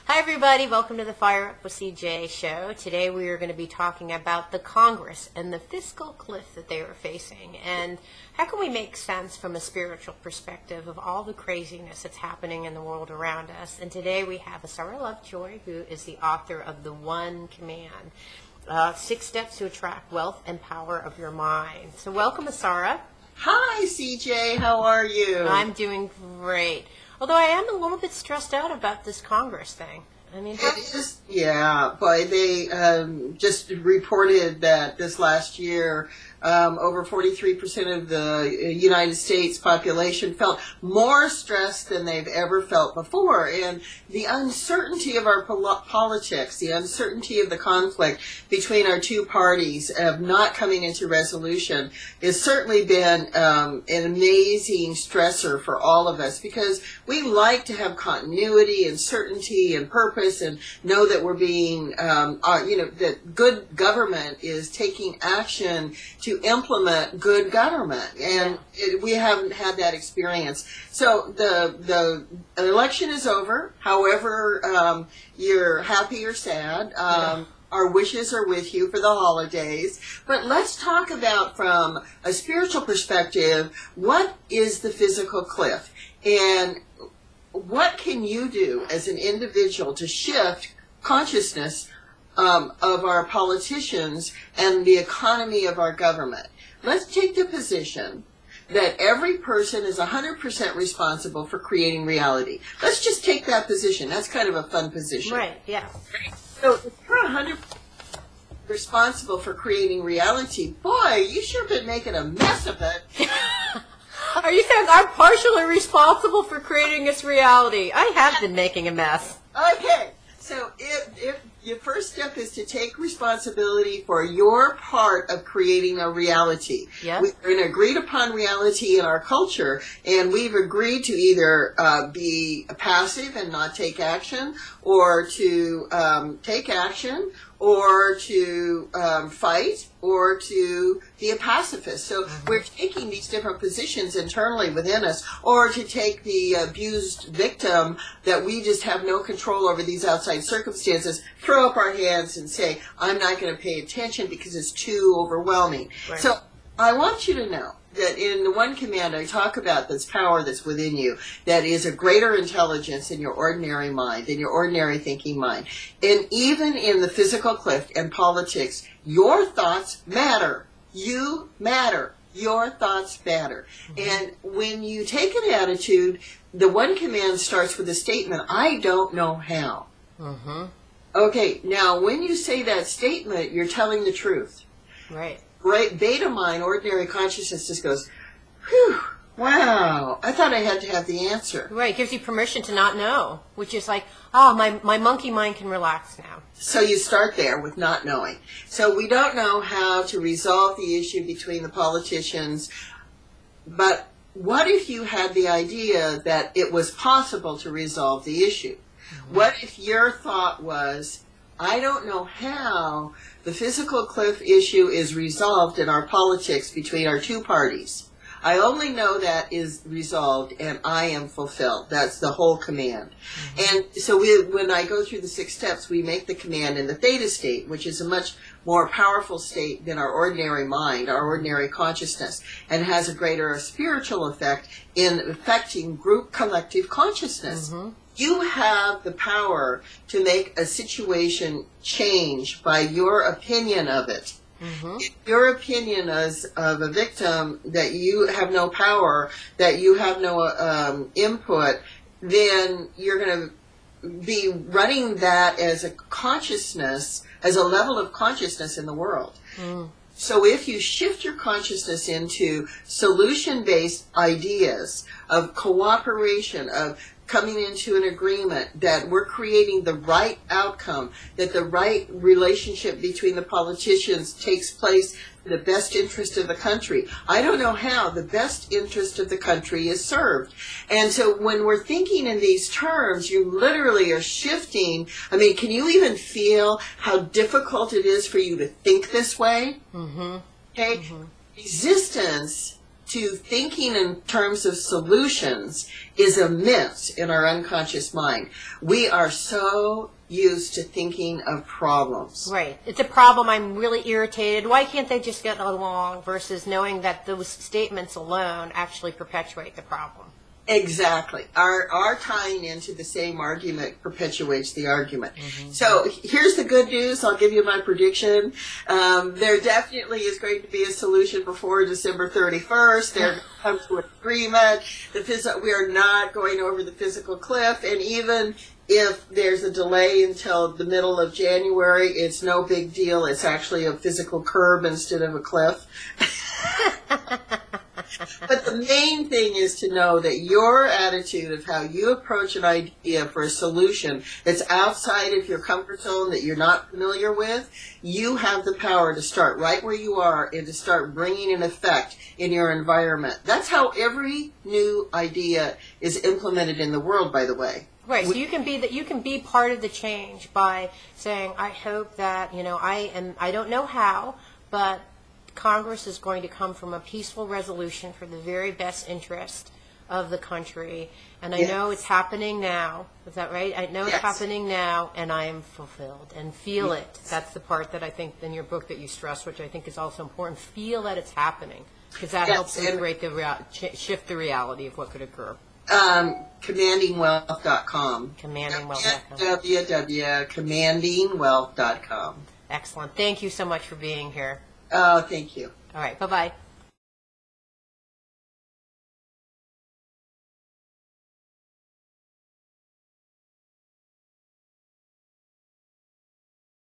Hi everybody, welcome to the Fire Up with CJ show. Today we are going to be talking about the Congress and the fiscal cliff that they are facing, and how can we make sense from a spiritual perspective of all the craziness that's happening in the world around us. And today we have Asara Lovejoy, who is the author of The One Command, 6 Steps to Attract Wealth and Power of Your Mind. So welcome, Asara. Hi CJ, how are you? I'm doing great. Although I am a little bit stressed out about this Congress thing. I mean, yeah, boy, they just reported that this last year, over 43% of the United States population felt more stressed than they've ever felt before. And the uncertainty of our politics, the uncertainty of the conflict between our two parties of not coming into resolution has certainly been an amazing stressor for all of us, because we like to have continuity and certainty and purpose and know that we're being, that good government is taking action to implement good government, and we haven't had that experience. So the election is over. However, you're happy or sad. Our wishes are with you for the holidays. But let's talk about, from a spiritual perspective, what is the physical cliff, and what can you do as an individual to shift consciousness of our politicians and the economy of our government? Let's take the position that every person is 100% responsible for creating reality. Let's just take that position. That's kind of a fun position. Right, yeah. So if you're 100% responsible for creating reality, boy, you sure been making a mess of it. Are you saying I'm partially responsible for creating this reality? I have been making a mess. Okay, so if your first step is to take responsibility for your part of creating a reality. Yeah. We're an agreed upon reality in our culture, and we've agreed to either be passive and not take action, or to take action, or to fight, or to be a pacifist. So we're taking these different positions internally within us, or to take the abused victim that we just have no control over these outside circumstances, throw up our hands and say, I'm not going to pay attention because it's too overwhelming. Right. So I want you to know that in the One Command, I talk about this power that's within you that is a greater intelligence in your ordinary mind, in your ordinary thinking mind. And even in the physical cliff and politics, your thoughts matter. You matter. Your thoughts matter. And when you take an attitude, the One Command starts with a statement, I don't know how. Okay, now when you say that statement, you're telling the truth. Right. Right, beta mind, ordinary consciousness, just goes, whew, wow, I thought I had to have the answer. Right, it gives you permission to not know, which is like, oh, my monkey mind can relax now. So you start there with not knowing. So we don't know how to resolve the issue between the politicians, but what if you had the idea that it was possible to resolve the issue? What if your thought was, I don't know how the physical cliff issue is resolved in our politics between our two parties. I only know that is resolved and I am fulfilled. That's the whole command. And so when I go through the 6 steps, we make the command in the theta state, which is a much more powerful state than our ordinary mind, our ordinary consciousness, and has a greater spiritual effect in affecting group collective consciousness. You have the power to make a situation change by your opinion of it. If your opinion is of a victim that you have no power, that you have no input, then you're going to be running that as a consciousness, as a level of consciousness in the world. So if you shift your consciousness into solution-based ideas of cooperation, of coming into an agreement that we're creating the right outcome, that the right relationship between the politicians takes place in the best interest of the country. I don't know how the best interest of the country is served. And so when we're thinking in these terms, you literally are shifting. I mean, can you even feel how difficult it is for you to think this way? Okay? Resistance to thinking in terms of solutions is a myth in our unconscious mind. We are so used to thinking of problems. Right. It's a problem. I'm really irritated. Why can't they just get along? Versus knowing that those statements alone actually perpetuate the problem. Exactly. Our tying into the same argument perpetuates the argument. So here's the good news. I'll give you my prediction. There definitely is going to be a solution before December 31st. There comes to an agreement. We are not going over the fiscal cliff, and even if there's a delay until the middle of January, it's no big deal. It's actually a physical curb instead of a cliff. But the main thing is to know that your attitude of how you approach an idea for a solution that's outside of your comfort zone, that you're not familiar with, you have the power to start right where you are and to start bringing an effect in your environment. That's how every new idea is implemented in the world, by the way. Right. So you can be part of the change by saying, I hope that, I don't know how, but Congress is going to come from a peaceful resolution for the very best interest of the country. And I know it's happening now. Is that right? I know it's happening now, and I am fulfilled. And feel it. That's the part that I think in your book that you stress, which I think is also important. Feel that it's happening, because that helps integrate shift the reality of what could occur. Commandingwealth.com. Commandingwealth.com. www.commandingwealth.com. Excellent. Thank you so much for being here. Oh, thank you. All right. Bye-bye.